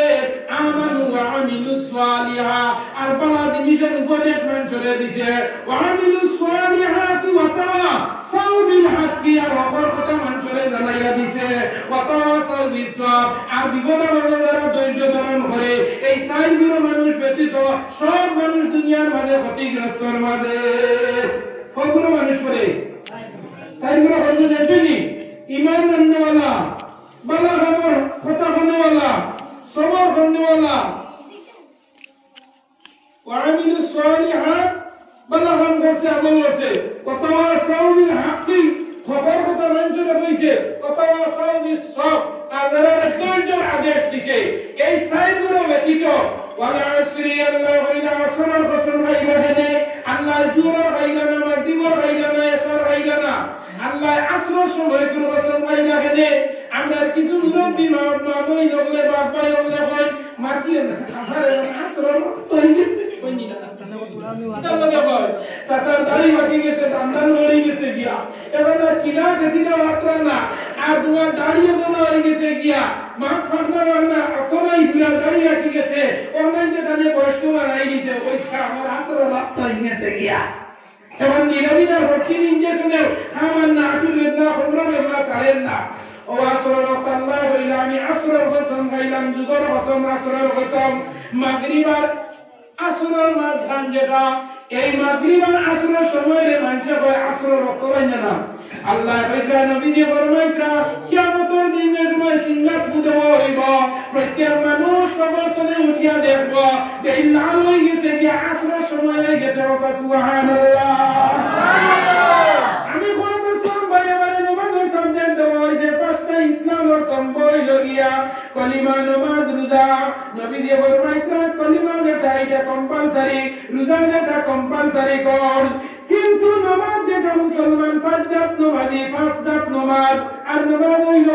আমানু ওয়া আমিলুস সালিহা আর ভালো জিনিসের উপদেশ মানুষরে দিছে ওয়া আমিলুস সালিহাতি ওয়া তাওয়াসাউ বিল হাক্কি আর হকের কথা মানুষরে জানাইয়া দিছে ওয়া তাওয়াসাউ বিস সাবর আর বিপদে পড়লে যারা ধৈর্য ধারণ করে এই সাইগুলো মানুষ ব্যতীত সব মানুষ দুনিয়ার মাঝে ক্ষতিগ্রস্তর মাঝে কতগুলো মানুষ পড়ে সাইগুলো হয়তো দেখবেনি ঈমান আননেওয়ালা বালা খবর কথা বলনেওয়ালা সবর করনেওয়ালা ওয়ামিলুস সালিহাত বালা কাম করছে আমল করছে ওয়াতাওয়াসাউ বিল হাক্কি খবর কথা মানুষের কইছে ওয়াতাওয়াসাউ বিস সাবর আর যারা ধৈর্যের আদেশ দিছে এই সাইগুলো ব্যতীত ওয়ালা আসরি আল্লাহ হইলা আসরের কসম ভাইলা দেনে আল্লাহ জুরের ভাইলা না মাগরিবের ভাইলা না এশার ভাইলা না আল্লাহ আসরের সময় কোন কসম ভাইলা দেনে আমরা কিছু মুরব্বি মা বই লগলে বাপ ভাই লগলে হয় মাতিয়ে না আরে আসরের তো হই গেছে কইনি না এটা লগে কয় সাসার দাড়ি বাকি গেছে দান্দান লড়ি গেছে গিয়া এবার চিনা গেছিনা মাত্রা না আর তোমার দাড়িও বলা হয়ে গেছে গিয়া মা ফাঁসনা না অতলাই বুড়া দাড়ি বাকি গেছে অনলাইন যেটা যে বয়স্ক মারাই গেছে ওই আমার আসলে লাভ হয়ে গেছে গিয়া এবার নিরবিনা হচ্ছি ইঞ্জেকশনেও আমার না আটুলেন না হমরাবেন না ছাড়েন না ও আসরের আল্লাহ হইলা আমি আসরের কসম খাইলাম যুগর কসম আসরের কসম মাগরিবার আসরের মাঝখান যেটা এই মাগরিবার আসরের সময়ে মানুষ হয় আসরের রক্ত বাইনা না আল্লাহ কইরা নবীজি ফরমাইতা কিয়ামতের দিনের সময় সিংহাত পুজো হইব প্রত্যেক মানুষ কবর থেকে উঠিয়া দেখব যে এই লাল হয়ে গেছে কি আসরের সময় হয়ে গেছে ওকা সুবহানাল্লাহ আমি কোন মুসলিম ভাই আমার নামাজের সাবজেক্ট দেওয়া হয়েছে পাঁচটা ইসলামের তম্ব হইল গিয়া কলিমা নামাজ রোজা নবীজি ফরমাইতা কলিমা যেটা এটা কম্পালসারি রোজা যেটা কম্পালসারি কর কিন্তু নামাজ যেটা মুসলমান পাঁচ জাত নামাজ আর নামাজ হইল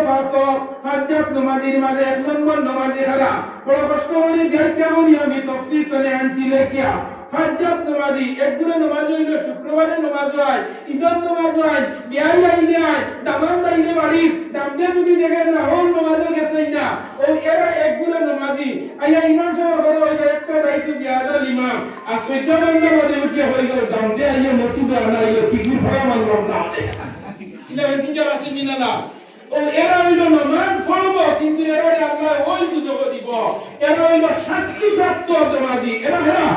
পাঁচ জাত নামাজের মাঝে এক নম্বর নামাজে হারা বড় কষ্ট হলে ব্যাখ্যা করি আমি তফসির করে আনছি লেখিয়া পাঁচ জাত নামাজি একগুলো নামাজ হইল শুক্রবারে নামাজ হয় ঈদের নামাজ হয় বিয়াই আইলে হয় দামান আইলে বাড়ি দামদে যদি দেখে না ওর নামাজও গেছে না ও এরা একগুলো নামাজি আইয়া ইমাম সাহেব বড় হইল একটা দায়িত্ব বিয়াদল ইমাম আর সৈদ্য বান্দা বলে উঠে হইল দামদে আইয়া মসজিদে আনাইল কি গুর ভরা মানলাম না আছে ইলা মেসেঞ্জার আসেনি না ও এরা হইল নামাজ পড়ব কিন্তু এরা আল্লাহ ওই সুযোগ দিব এরা হইল শাস্তিপ্রাপ্ত নামাজি এরা হেরা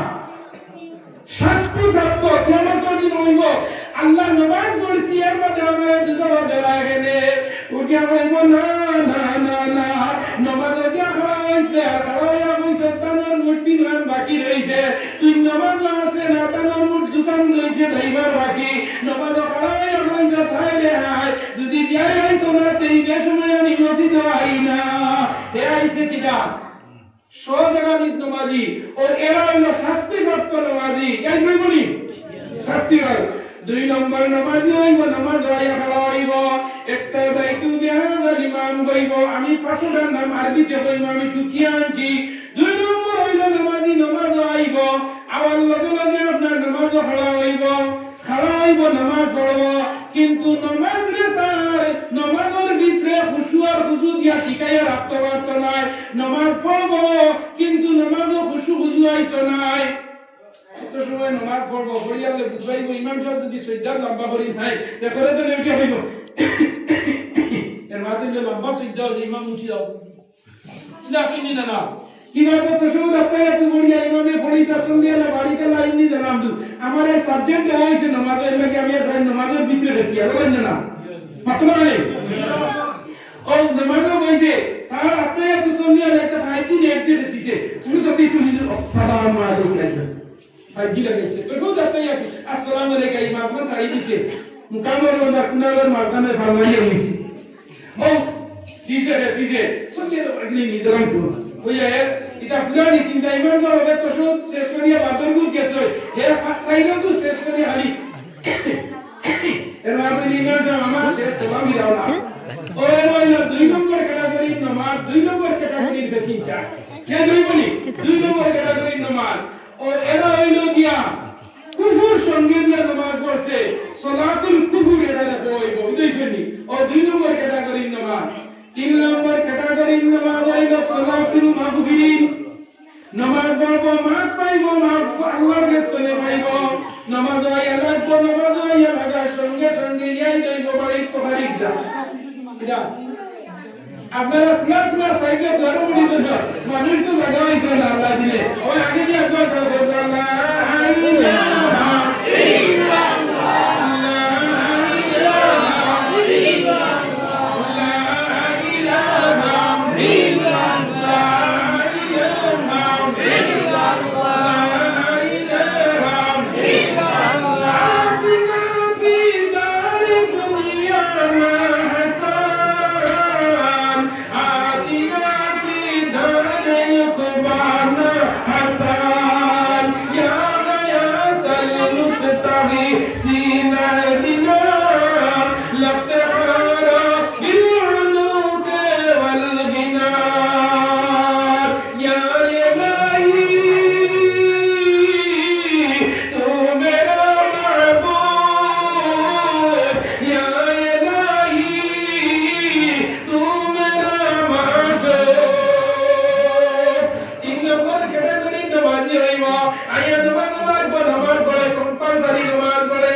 শাস্তিপ্রাপ্ত কিয়ামতের দিন হইব আল্লাহ নামাজ পড়ছি এর মধ্যে আমার দুজো দেলাগেনে উঠিয়া হইব না না না না নামাজ দিয়া হইছে হইয়া হইছে তানোর মূর্তি মান বাকি রইছে তুই নামাজ আসলে না তানোর মূর্তি জুকান রইছে ধাইবার বাকি নামাজ হইয়া হইছে তাইলে হাই যদি বিয়াই হইতো না তেই সময় আমি মসজিদে আই না হে আইছে কিটা সজাগানিত নামাজি ও এরা হইলো শাস্তিপ্রাপ্ত নামাজি এই নই বলি শাস্তিপ্রাপ্ত দুই নম্বর নামাজি হইব নামাজ হইয়া খাওয়া হইব একটা দায়িত্ব বিহার ইমাম হইব আমি পাঁচটা নাম আরবিতে হইব আমি চুকিয়ে আনছি দুই নম্বর হইল নামাজি নামাজ হইব আবার লগে লগে আপনার নামাজ খাওয়া হইব নামাজ পড়ব কিন্তু নামাজ রে তার নামাজের ভিতরে খুশু আর খুশু দিয়া শিখাইয়া রাখতে পারত নাই নামাজ পড়ব কিন্তু নামাজও খুশু খুশু আইতো নাই এত সময় নামাজ পড়ব পড়িয়ালে বুঝবাইব ইমাম সাহেব যদি সজ্জার লম্বা করি নাই দেখলে তো নেকি হইব এর মাঝে যে লম্বা সজ্জা যে ইমাম উঠি যাও ইলা শুনি না না কিভাবে তো শুরু রাখতে এত বড়িয়া ইমামে পড়িতা সন্ধিয়ালে বাড়িতে লাইন দি জানাম দু আমার এই সাবজেক্ট হইছে নামাজের লাগি আমি নামাজের ভিতরে বেশি আর বলেন না পাতলা নেই ও নামাজও হইছে তার আপনি এত সন্ধিয়ালে এটা ফাইটি নেট দিয়ে দিছে তুমি তো তুই আসসালামু আলাইকুম ফাইজি লাগেছে তো শুরু রাখতে আসসালামু আলাইকুম ইমাম ছাড়ি দিছে মুকামর না কুনার মারদানে ফারমাইয়া হইছে ও সিজে সন্ধিয়ালে বাগলি নিজরাম তো ওইয়া এটা ফুলানি চিন্তা ইমান হবে তো শুধু শেষ করিয়া বাদরগুল গেছে হে সাইডে তো শেষ করিয়া হালি এর মানে ইমান আমার শেষ সালামি দাওলা ওইলা দুই নম্বর ক্যাটাগরি নামাজ দুই নম্বর ক্যাটাগরির বেশি চা কে দুই নম্বর ক্যাটাগরির নামাজ ও এরা হইল দিয়া কুফুর সঙ্গে দিয়া নামাজ পড়ছে সালাতুল কুফুর এটা হইব বুঝাইছনি ও দুই নম্বর ক্যাটাগরির নামাজ তিন নম্বর ক্যাটাগরির নামাজ হইল সালাতুল মাগফিরিন নামাজ পড়ব মাফ পাইব মাফ আল্লাহর কাছে পাইব নামাজ হইয়া লাগব নামাজ হইয়া লাগার সঙ্গে সঙ্গে ইয়াই যাইব বাড়ির তোহারিক যা এটা আপনারা ফুলা সাইকেল ধরে উঠি তো মানুষ তো জায়গা হইতো না আল্লাহ দিলে ওই আগে দিয়ে একবার Hasan আইয়া নামাজ পড়ে কম্পালসারি নামাজ পড়ে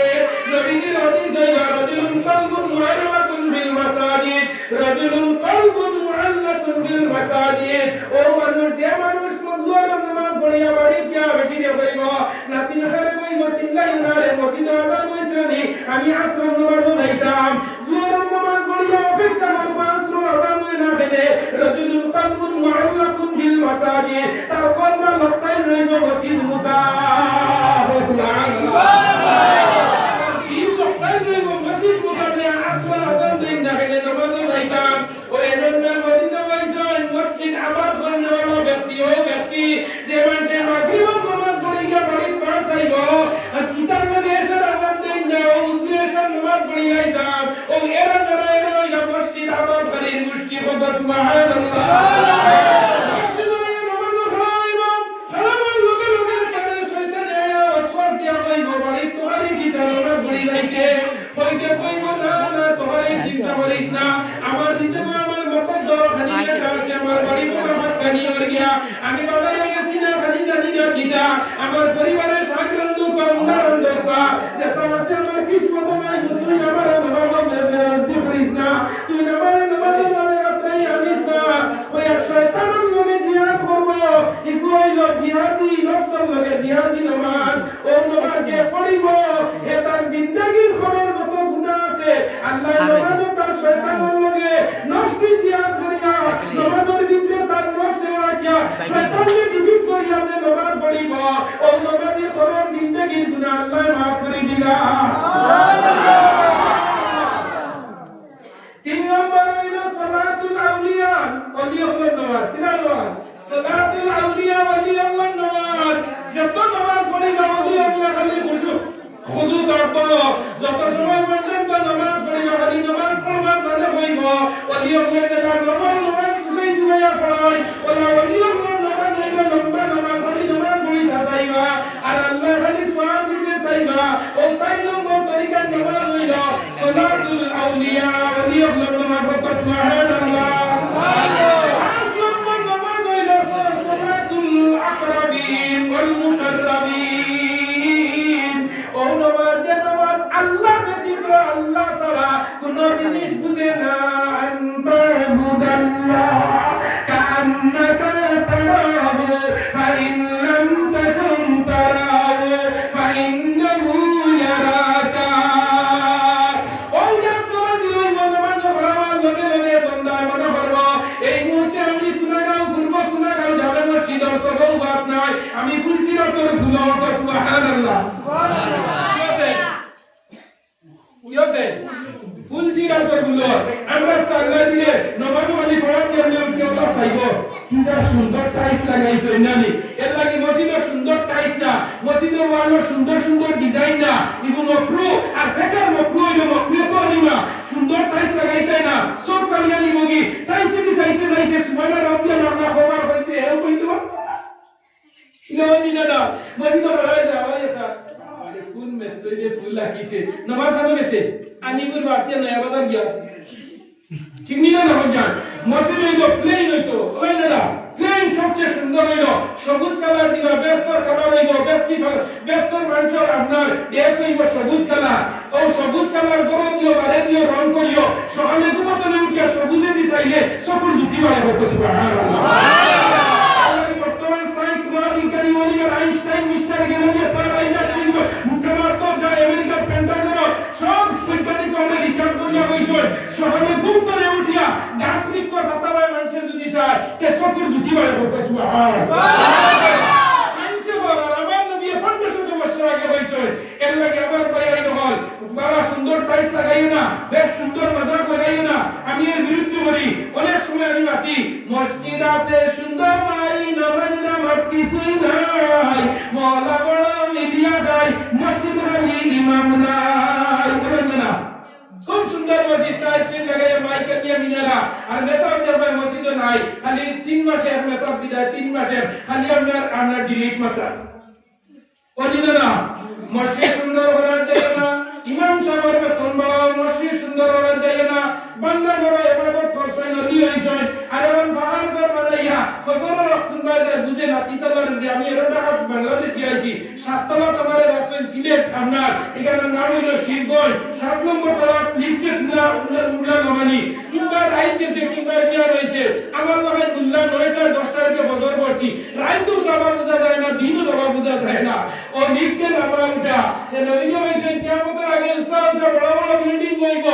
নবীজির হাদিস হইল রাজুলুন কলবুন মুআল্লাকুন বিল মাসাজিদ রাজুলুন কলবুন মুআল্লাকুন বিল মাসাজিদ ও মানুষ যে মানুষ মজুর নামাজ পড়িয়া বাড়ি গিয়া বেটিরে কইব নাতিন করে কই মসজিদে ইনারে মসজিদে আবার মইত্রনি আমি আসর নামাজ পড়াইতাম জোর নামাজ পড়িয়া অপেক্ষা করব আসর আবার মই না বেনে রাজুলুন কলবুন মুআল্লাকুন বিল মাসাজিদ তার কলবা লক্কাই রইব মসজিদ মুতা সুবহানাল্লাহ দিন লক্কাই রইব মসজিদ মুতা যে আসর আবার দিন না বেনে নামাজ পড়াইতাম ও এনন্দার মসজিদে বাইছেন মসজিদ আবার করনেওয়ালা ব্যক্তি ও ব্যক্তি যে মানুষের মাগরিব নামাজ পড়ে গিয়া বাড়ির পাশ আইব আর কিতাব মধ্যে এসে আজান দেন না ও উজু এসে নামাজ পড়ে আইতাম ও এরা যারা এরা ওইটা মসজিদ আবার বাড়ির মুষ্টি বদ সুবহানাল্লাহ মসজিদে নামাজ পড়াইব সালামের লগে লগে তারে শয়তানে ওয়াসওয়াস দিয়া কইব বাড়ি তোমারই কিতাব নামাজ পড়ে যাইতে হইতে কইব না না তোমারই চিন্তা করিস না আমার নিজে আমার মত ধরো খালি আছে আমার বাড়ি আমার কানি হয়ে গিয়া আমি বাজারে গেছি না খালি জানি না কিটা আমার পরিবারের সাকরান্ত কর্মকাণ্ড যে আছে আমার কিসমত নাই তুই আমার নামাজ বেরতে পারিস না তুই আমার নামাজ মানে রাত্রে আনিস না ওই শয়তানের লগে জিহাদ করব ইকোইল জিহাদি নফসের লগে জিহাদি নামাজ ও নামাজে পড়িব এ তার জিন্দেগীর খবর যত গুনাহ আছে আল্লাহ নামাজ তার শয়তানের লগে নফসি জিহাদ করিয়া নামাজের ভিতরে তার নফসে রাখিয়া শয়তানকে বিবিধ করিয়া যে নামাজ পড়িব ও নামাজের খবর জিন্দেগীর গুনাহ আল্লাহ মাফ করে দিলা তিন নম্বর হইল সালাতুল আউলিয়া ওলি আল্লাহর নামাজ কি নামাজ সালাতুল আউলিয়া ওলি আল্লাহর নামাজ যত নামাজ পড়িবা ওলি আল্লাহ খালি খুশু করব যত সময় পর্যন্ত নামাজ পড়িবা খালি নামাজ পড়বা তাহলে হইব ওলি আল্লাহ তাআলা নামাজ শুনাই দিয়া পড়াই ওলা ওলি আল্লাহ নামাজ হইল লম্বা নামাজ খালি নামাজ পড়িতা চাইবা আর আল্লাহ খালি সওয়াব দিতে চাইবা ও 4 নম্বর তরিকার নামাজ হইল সালাতুল আউলিয়া ওলি আল্লাহর নামাজ সুবহানাল্লাহ আল্লাহ ব্যতীত আল্লাহ ছাড়া কোন জিনিস বুঝে না আনতাবুদাল্লাহ কান্নাকা তারাহু ফাইন লাম তাকুন তারাহু ফাইন্নাহু ইয়ারাকা ও নামাজ ওই নামাজ পড়ার লগে লগে বান্দা মনে করব এই মুহূর্তে আমি গুনাহগার করব গুনাহগার যাবে মসজিদের সবও বাপ নাই আমি বলছি না তোর ভুল হবে সুবহানাল্লাহ ইয়োতে ফুল জিরা তোর গুলো আমরা তো আল্লাহ দিলে নমাজ মানে পড়ার জন্য কি আল্লাহ চাইব কিটা সুন্দর টাইলস লাগাইছে নানি এর লাগি মসজিদের সুন্দর টাইলস না মসজিদের ওয়ালের সুন্দর সুন্দর ডিজাইন না ইগো মকরু আর ফেকার মকরু হইলো মকরু তো নিমা সুন্দর টাইলস লাগাইতে না সব কালিয়ানি মগি টাইলস কি চাইতে যাইতে সুবহান রাব্বিয়াল আলা খবর হইছে এও কইতো ইলানি না মসজিদের রায় যাওয়া স্যার ফুল মেস্তইলে ফুল লাগিছে নামাজ পড়ে গেছে আনিগুর বাস্তে নয়া বাজার গিয়া ঠিক নি না জান মসজিদ হইতো প্লেন হইতো ওই না প্লেন সবচেয়ে সুন্দর হইলো সবুজ কালার দিবা বেস্তর কালার হইবো বেস্তর মাংসর আপনার ড্রেস হইবো সবুজ কালার ও সবুজ কালার বড় দিও বারে দিও রং করিও সকালে ঘুমাতে উঠিয়া সবুজে দিছাইলে সকল জুতি বাড়ে হতো সুবহানাল্লাহ বর্তমান সায়েন্স বিজ্ঞানী ওলিগার আইনস্টাইন মিস্টার গেলেন স্যার আইনা মুক্তরাষ্ট্র যা আমেরিকার পেন্টাগন সব বৈজ্ঞানিক আমরা রিসার্চ করিয়া হইছে সকালে ঘুম করে উঠিয়া গাছ বৃক্ষ ফাতাবায় মানুষ যদি চায় তে সকল জুতি বাড়ে হতো সুবহানাল্লাহ সায়েন্সে বলা আমার নবী 1500 বছর আগে হইছে এর লাগে আবার তৈরি হল বড় সুন্দর টাইলস লাগাইও না বেশ সুন্দর মজাক লাগাইও না আমি এর বিরুদ্ধে করি অনেক সময় আমি মাতি মসজিদ আছে সুন্দর মাই নামাজ কিছুই নাই মওলা বড় মিলিয়া যায় মসজিদ খালি ইমাম নাই বলেন না খুব সুন্দর মসজিদ টাইলস লাগাইয়া মাইকে দিয়ে মিনারা আর মেসাব দেবে মসজিদ নাই খালি 3 মাসের মেসাব বিদায় 3 মাসের খালি আমরা ডিলিট মাত্রা ওদিনা মসজিদ সুন্দর করার যায় না ইমাম সাহেবের বেতন বাড়াও মসজিদ সুন্দর করার যায় না বান্দা বড় ইবাদত করছেন নদী হইছেন আর এখন বাহার ঘর বানাইয়া ফজর রক্ষণ বাইরে বুঝে না তিতলার আমি এর টাকা বাংলাদেশ গিয়েছি 7 তলা তোমার রাজশাহী সিলেট থানার এখানে নাম হলো শিবগঞ্জ 7 নম্বর তলা লিফটে উল্লা নামানি কিংবা রাইট গেছে কিংবা গিয়া রয়েছে আমার লাগাই উল্লা 9টা 10টার কে বদর করছি রাইতও যাওয়া বোঝা যায় না দিনও যাওয়া বোঝা যায় না ও লিফটে নামা উঠা এ নবী বলেছে কিয়ামতের আগে উসাল বড় বড় বিল্ডিং হইব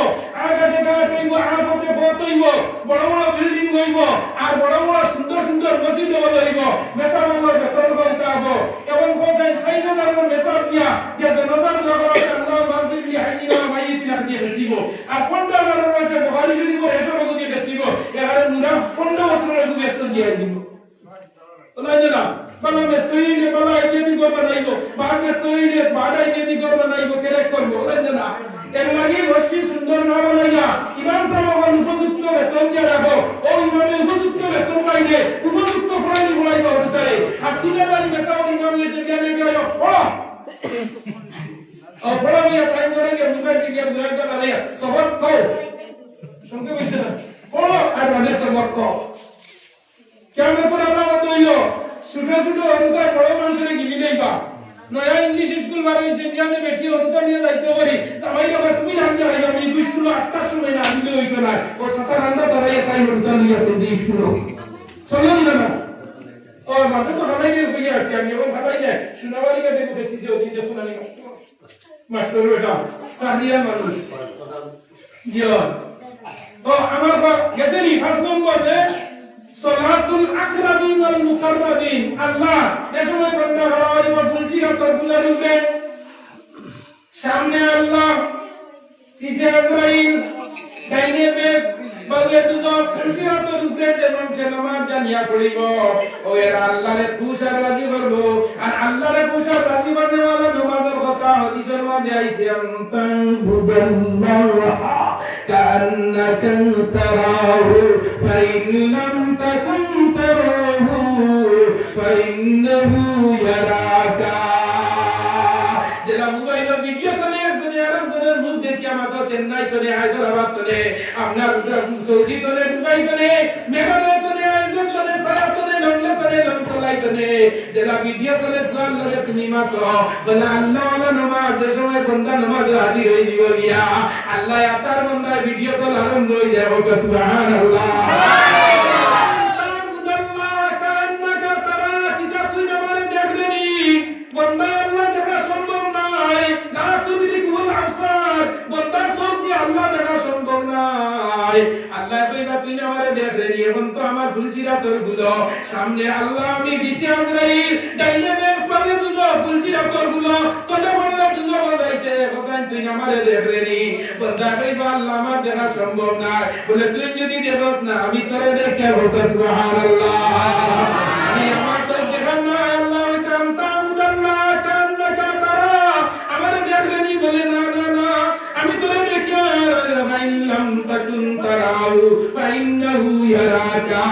আগাতে কাট হইব আগাতে পথ হইব বড় বড় বিল্ডিং হইব আর বড় বড় সুন্দর সুন্দর মসজিদ হইব মেসাবুল্লাহ বেতন করতে হবে এবং কোসাইন সাইদার মেসাব দিয়া যে জনতার জগৎ আল্লাহ মাগফির লি হাইয়িনা মাইয়িতিনা দিয়ে বেচিব আর 15,000 টাকা বুখারী শরীফ এসব দিয়ে বেচিব এর নুরা 15 বছরের ব্যস্ত দিয়ে দিব তোলা বালা মেস্তরিনে বালা ইত্যাদি করবে নাইব বার মেস্তরিনে বাড়া ইত্যাদি করবে নাইব কেরে করব বলেন না এর লাগি মসজিদ সুন্দর না বানাইয়া ইমাম সাহেব উপযুক্ত বেতন দিয়ে রাখো ও ইমামে উপযুক্ত বেতন পাইলে উপযুক্ত ফলানি বলাইব হতে আর তিনাদারি মেসাও ইমাম এর জ্ঞানে গিয়ে পড়ো और बड़ा भैया टाइम करेंगे मोबाइल की गेम जोइन कर रहे हैं सबक को सुन के बैठे ना पढ़ो और वाले सबक को क्या मैं पर अल्लाह मत होइलो सुटे सुटे होता बड़ो मानस ने गिली नहीं का नया इंग्लिश स्कूल वाले से इंडिया में बैठी होता नहीं दायित्व करी सबाई अगर तुम नाम जा भाई हम इंग्लिश स्कूल 8টা সময় না দিলে হইতো না ও সাসা রান্না করাই টাইম होता नहीं है तो स्कूल समझ ना और मात्र तो हमें भी भैया আছে আমি এবং ভাবাই যায় সুনাবাড়ি কে দেখো বেশি যে ওদিন যে শুনানি মাস্টার বেটা সাদিয়া মানুষ জিও তো আমার গেছে নি ফার্স্ট নম্বরে সালাতুল আকরাবিন ওয়াল মুকাররাবিন আল্লাহ যে সময় বান্দা হয় ও বলছি তরফুলা রূপে সামনে আল্লাহ পিছে আজরাইল ডাইনে বেস বলে দুটো খুশিয়াত রূপে যে মানুষে নামাজ জানিয়া পড়িব ও এর আল্লাহরে খুশার রাজি করব আর আল্লাহরে খুশার রাজি করতে वाला নামাজের কথা হাদিসের মধ্যে আইছে আনতান বুদাল্লাহ কান্নাকা তারাহু ফাইন লাম তাকুন তারাহু ফাইন্নাহু ইয়ারাকা যেটা মোবাইলে ভিডিও করে একজনের মুখ দেখি আমাদের চেন্নাই করে হায়দ্রাবাদ করে আপনার সৌদি করে দুবাই করে মেঘালয় করে আয়োজন করে সারা করে লন্ডন করে লন্ডলাই করে যেটা ভিডিও করে ফুয়াল করে তুমি মাত্র বলে আল্লাহ ওয়ালা নামাজ যে সময় বন্দা নামাজ হাজির হয়ে দিব গিয়া আল্লাহ আতার বন্দা ভিডিও কল আরম্ভ হয়ে যাবে সুবহানাল্লাহ আল্লাহ কইবা তুই আমারে দেখ রে এখন তো আমার ফুলচিরা তোর গুলো সামনে আল্লাহ আমি বিসি আজরাইল ডাইনে বেস পাবে দুজো ফুলচিরা তোর গুলো তোলে বললে দুজো বলাইতে হোসেন তুই আমারে দেখ রে নি বন্দা কইবা আল্লাহ আমার দেখা সম্ভব না বলে তুই যদি দেবস না আমি তোরে দেখে বলতে সুবহানাল্লাহ আমি আমার সব দেখান না আল্লাহ কাম তামুদাল্লাহ কান্নাকা তারা আমারে দেখ রে নি বলে না না না আমি তোরে দেখি লাম তাকুন তারাউ ফাইন্নাহু ইয়ারাকা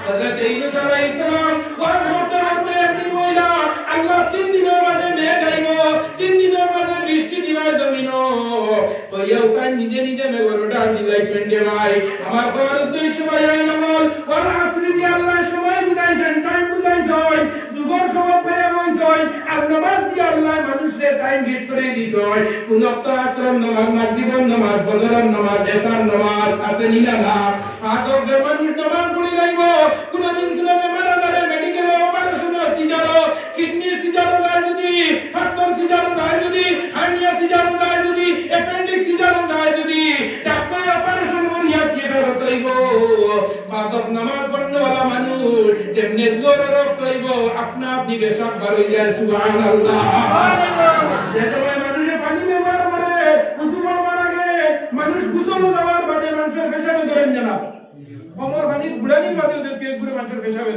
হযরত ঈসা আলাইহিস সালাম ওয়াজ করতে একদিন বইলা আল্লাহ 3 দিনের মধ্যে মেঘ আইব 3 দিনের মধ্যে বৃষ্টি দিবা জমিনও কইয়াও তাই নিজে নিজে মেঘটা দিলাইছেন যে ভাই আমার বড় উদ্দেশ্য ভাই আমল ওর আসরি দিয়ে আল্লাহ সময় বুঝাইছেন টাইম বুঝাইছেন যুগর সময় পেয়ে হইছেন আর নামাজ দিয়ে আল্লাহ মানুষের টাইম গিফট করে দিছেন কোন ওয়াক্ত আসর নামাজ মাগরিবের নামাজ ফজরের নামাজ এশার নামাজ আছে নিলা না পাঁচ ওয়াক্ত মানুষ নামাজ পড়ি লাইব কোনদিন কোন মারা গেলে মেডিকেল অপারেশন সিজারো কিডনি সিজারো যায় যদি ফাক্টর সিজারো যায় যদি হার্নিয়া সিজারো যায় যদি অ্যাপেন্ডিক্স সিজারো যায় যদি ডাক্তার অপারেশন করিয়া কেটে হইব পাঁচ ওয়াক্ত নামাজ পড়নে वाला মানুষ যেমনে জোর রোগ কইব আপনা আপনি বেশক বার হই যায় সুবহানাল্লাহ যে সময় মানুষে পানি ব্যবহার করে মুসলমান মারা গে মানুষ গোসল দেওয়ার বাদে মানুষের পেশাবে ধরেন জানা ওমর পানি গুড়ানি বাদে ওদেরকে ঘুরে মানুষের পেশাবে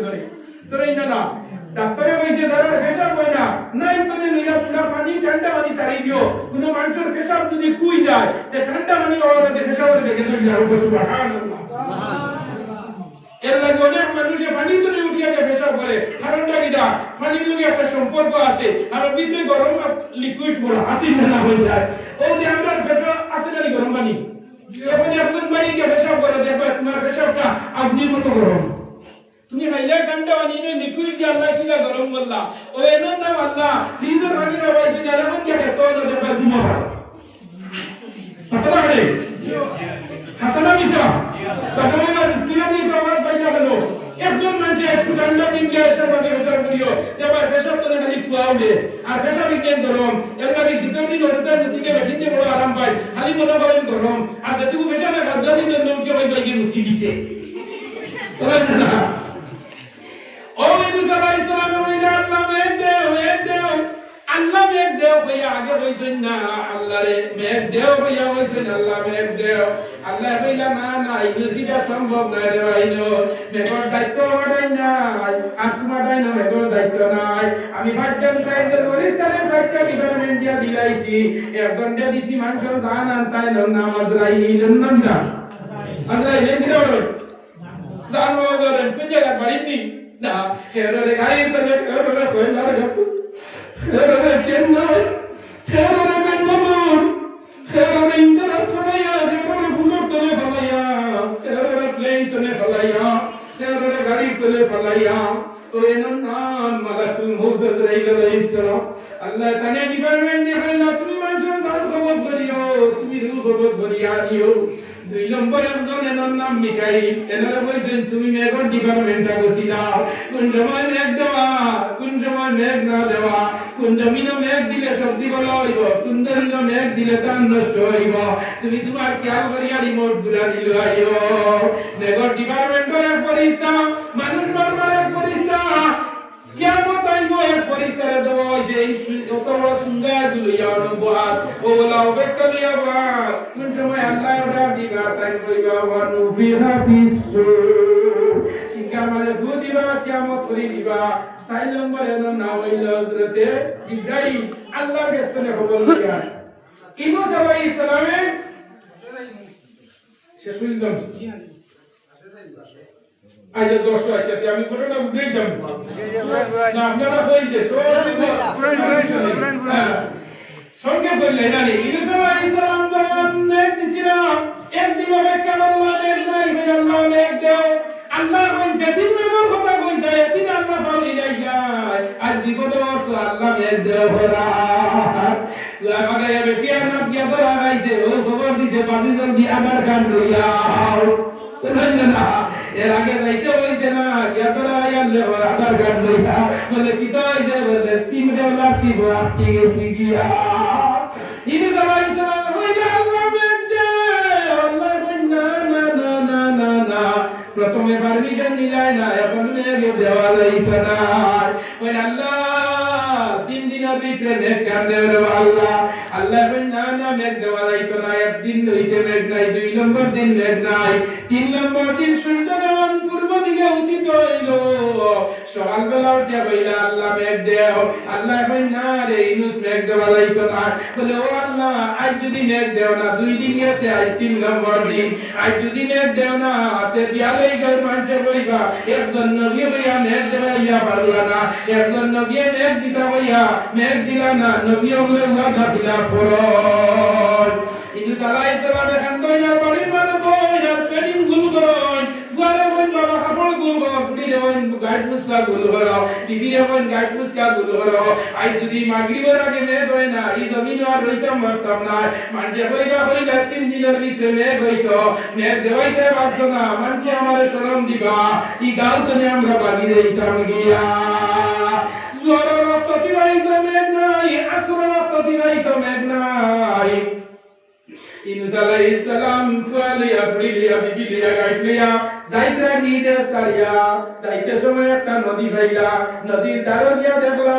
ধরেই না না ডাক্তারে কইছে দাঁড়ার পেশাব হয় না নাই তুমি লইয়া পুরা পানি ঠান্ডা পানি ছাড়ি দিও কোন মানুষের পেশাব যদি কুই যায় তে ঠান্ডা পানি ওর মধ্যে পেশাবের বেগে চলে যাবে সুবহানাল্লাহ এর লাগে অনেক মানুষে পানি তুলে উঠিয়া যে পেশাব করে কারণটা কিটা পানির লগে একটা সম্পর্ক আছে আর ভিতরে গরম লিকুইড বড় আসিন না হয়ে যায় ও যে আমরা পেট্রোল আছে না গরম পানি যখন একজন ভাই গিয়ে পেশাব করে দেখবে তোমার পেশাবটা আগুনের মতো গরম তুমি খাইলে ঠান্ডা পানি নে লিকুইড দিয়ে আল্লাহ কিলা গরম করলা ও এনন নাম আল্লাহ ফ্রিজের পানি না বাইছে না এমন কে সোনা দেবা জুমা পাতা রে হাসানা মিসা তাহলে কিলা দিয়ে তোমার পাইলা হলো একজন মানুষ একটু ঠান্ডা দিন গিয়ে এসে বাদে বেচার করিও এবার প্রেসার তো খালি কুয়াউলে আর প্রেসার বিজ্ঞান গরম এর লাগে শীতের দিন হঠাৎ মুতিকে বেঠিতে বড় আরাম পায় খালি মনে করেন গরম আর যেটুকু বেচারে খাদ্য দিন লোককে ওই বাইকে মুতি দিছে না ও ইউসুফ আলাইহিস সালাম বলে আল্লাহ মেঘ দেও আল্লাহ মেঘ দেও কইয়া আগে কইছেন না আল্লাহ রে মেঘ দেও কইয়া কইছেন আল্লাহ মেঘ দেও আল্লাহ কইলা না না ইউসিটা সম্ভব না রে ভাইনো মেঘর দায়িত্ব মাটাই না আর তোমাটাই না মেঘর দায়িত্ব নাই আমি ভাগ্যান সাইজের পরিস্তারে সাইটটা ডিপার্টমেন্ট দিয়া দিলাইছি একজন দিয়া দিছি মানুষের জান আনতাই নাম আজরাইল নাম দা আজরাইল দিলো জান ওজরে কোন জায়গা বাড়িতে না হেররে গাড়ি তলে হেররে কইলার গাতু হেররে চেন্নাই হেররে বেঙ্গালুর হেররে ইন্দিরা ফলাইয়া হেররে ফুলর তলে ফলাইয়া হেররে প্লেন তলে ফলাইয়া হেররে গাড়ি তলে ফলাইয়া তো এনার নাম মালাকুল মউত আজরাইল আলাইহিস সালাম আল্লাহ তানে ডিপার্টমেন্ট দিয়ে বলল তুমি মানুষের গান খবর করিও তুমি রূহ খবর করিয়া দিও দুই নম্বর একজন এনার নাম মিকাইল এনারা বলছেন তুমি মেঘর ডিপার্টমেন্টটা গছিলাও কোন সময় মেঘ দেওয়া কোন সময় মেঘ না দেওয়া কোন জমিনে মেঘ দিলে সবজি ভালো হইব কোন জমিনে মেঘ দিলে ধান নষ্ট হইব তুমি তোমার খেয়াল করিয়া রিমোট ঘুরা দিল আইও মেঘর ডিপার্টমেন্টের এক পরিস্তা মানুষ মারবার এক পরিস্তা কিয়ামত আইবো এক পরিস্তারে দেওয়া হয়েছে এই কত বড় সুন্দর দুলিয়া অনুবাদ ওলা বেকলিয়া বা কোন সময় আল্লাহ ওটা দিবা তাই কইবা ওয়ানু ফিহা ফিসসুর সিঙ্গা মানে দু দিবা কিয়ামত করি দিবা 4 নম্বর এর নাম হইল হযরতে জিবরাইল আল্লাহর কাছে খবর দিয়া ইউনূস আলাইহিস সালামে শেষ হইলাম আজ 10 আছে আমি পুরোটা বুঝেই যাব না আপনারা কই যে সঙ্গে বললে না রে ইউসুফ আলাইহিস সালাম যখন মেঘ দিছিলাম একদিন অপেক্ষা করলাম নাই আল্লাহ মেঘ দেও আল্লাহ বলছে দিন মেঘের কথা বলতে দিন আল্লাহ পাওলি নাই আজ বিপদ বর্ষ আল্লাহ মেঘ দেও ভরা আমাকে বেটি আমার গিয়া তো লাগাইছে ও খবর দিছে বাজি জলদি আধার কার্ড লইয়াও শুনেন না এর আগে যাইতে হইছে না গিয়া তো আইলে আধার কার্ড লইয়া বলে কি তো হইছে বলে $3 সিব আটকে গেছি গিয়া ইউসুফ আলাইহিস সালাম কইলা আল্লাহ মেঘ দেও আল্লাহ কই না না না না না না প্রথমে পারমিশন নিলাই না এখন মেঘ দেওয়া যাইতো না ওই আল্লাহ 3 দিনের ভিতরে মেঘ কার দেওয়া আল্লাহ আল্লাহ কই না না মেঘ দেওয়া যাইতো না একদিন হইছে মেঘ নাই 2 নম্বর দিন মেঘ নাই 3 নম্বর দিন সূর্য যখন পূর্ব দিকে উদিত হইল সকালবেলা উঠে বইলা আল্লাহ মেঘ দেও আল্লাহ কই না রে ইউনূস মেঘ দেওয়া যাইতো না বলে ও আল্লাহ আজ যদি মেঘ দেও না 2 দিন গেছে আজ 3 নম্বর দিন আজ যদি মেঘ দেও না তে বিয়ালেই গায় মানুষে বইবা একজন নবী বইয়া মেঘ দেওয়া পারলা না একজন নবী মেঘ দিতা বইয়া মেঘ দিলা না নবী ওগুলো ওয়াদা দিলা ফরজ ইউনূস আলাইহিস সালাম এখন দইনা বাড়ির মানে বইনা ট্রেনিং গুল করেন গুয়ারে বইন বাবা কাপড় গুল কর দিলে বইন গাইড পুস্কা গুল করো বিবিরে বইন গাইড পুস্কা গুল করো আই যদি মাগরিবের আগে মেঘ হয় না এই জমিনে আর রইতাম পারতাম না মানুষে বইবা বইলা 3 দিনের ভিতরে মেঘ হইতো মেঘ দেওয়াইতে পারছো না মানুষে আমারে শরম দিবা ই গাও তুমি আমরা বাড়ি দিতাম গিয়া জোরের প্রতিবাহিত মেঘ নাই আসরের প্রতিবাহিত মেঘ নাই ইউনূস আলাইহিস সালাম ফুয়ালিয়া ফ্রিলিয়া বিবিলিয়া গাইটলিয়া যাইতে নিদে সারিয়া যাইতে সময় একটা নদী ভাইলা নদীর ধারে গিয়া দেখলা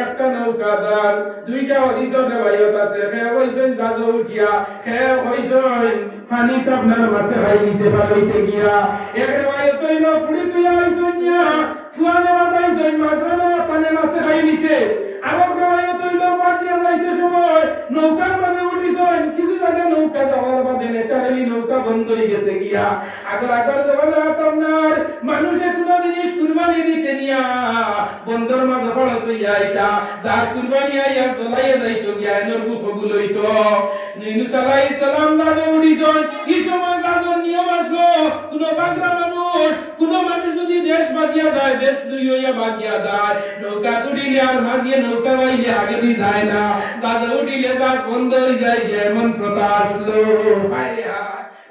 একটা নৌকা জাল দুইটা অদিশনে ভাইয়ত আছে হে হইছেন জাজ উঠিয়া হে হইছেন পানি তো আপনার মাছে ভাই নিচে পালাইতে গিয়া একরে ভাইয়ত হইল ফুড়ি তুইয়া হইছেন না ফুয়ালে বাতাইছেন মাত্রা পানি মাছে ভাই নিচে আবার ভাইয়ত হইল পাতিয়া যাইতে সময় নৌকার মাঝে উঠিছেন কিছু জায়গা নৌকা যাওয়ার বাদে নেচারালি নৌকা বন্ধ হয়ে গেছে গিয়া আগর জমানা আপনার মানুষে কোন জিনিস কুরবানি দিতে নিয়া বন্দর মাঝে ফলত হইয়া আইতা যা কুরবানি আইয়া চলাইয়া যাইতো জ্ঞানের গুপগুলো হইতো ইউনূস আলাইহিস সালাম দাদে উড়িজন এই সময় দাদর নিয়ম আসলো কোন বাগরা কোন মানুষ যদি দেশ বাগিয়া যায় দেশ দুই হইয়া বাগিয়া যায় নৌকা উঠিলে আর মাঝিয়ে নৌকা বাইলে আগে দিয়ে যায় না দাদা উঠিলে জাহাজ বন্ধ হয়ে যায় এমন প্রথা আসলো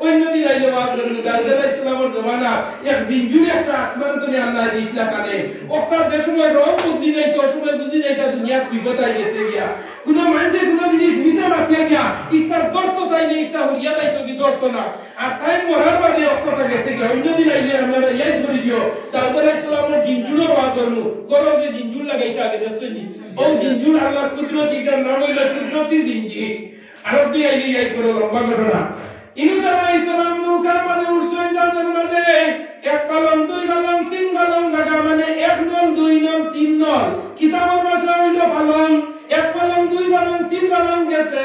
অন্যদিন আইলো ওয়াজের দাউদ আলাইহিস সালামের জমানা এক জিনজুরি একটা আসমান তুলে আল্লাহ দিশলা কানে ওসার যে সময় রং বুদ্ধি যাইতো সময় বুদ্ধি যাইতা দুনিয়া বিপদ আই গেছে গিয়া কোন মানুষে কোন জিনিস মিছা বাকিয়া গিয়া ইচ্ছার দর্ত চাইলে ইচ্ছা হইয়া যাইতো কি দর্ত না আর তাই মরার বাদে অবস্থাটা গেছে গিয়া অন্যদিন আইলে আমরা ইয়াদ করে দিও দাউদ আলাইহিস সালামের জিনজুরের ওয়াজ হলো করো যে জিনজুর লাগাইতে আগে দেখছনি ও জিনজুর আল্লাহর কুদরতি এর নাম হইলো কুদরতি জিনজি আরব দিয়ে আইলে ইয়াদ করে লম্বা ঘটনা ইউনূস আলাইহিস সালাম নৌকার মাঝে উঠছেন জাহাজের মাঝে এক পালং দুই পালং তিন পালং জায়গা মানে এক নল দুই নল তিন নল কিতাবের ভাষা হইল পালং এক পালং দুই পালং তিন পালং গেছে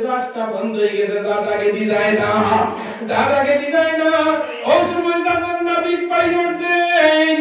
জাহাজটা বন্ধ হয়ে গেছে জাহাজ আগে দি যায় না জাহাজ আগে দি যায় না ওই সময় জাহাজের নাবিক পাইলট যে এই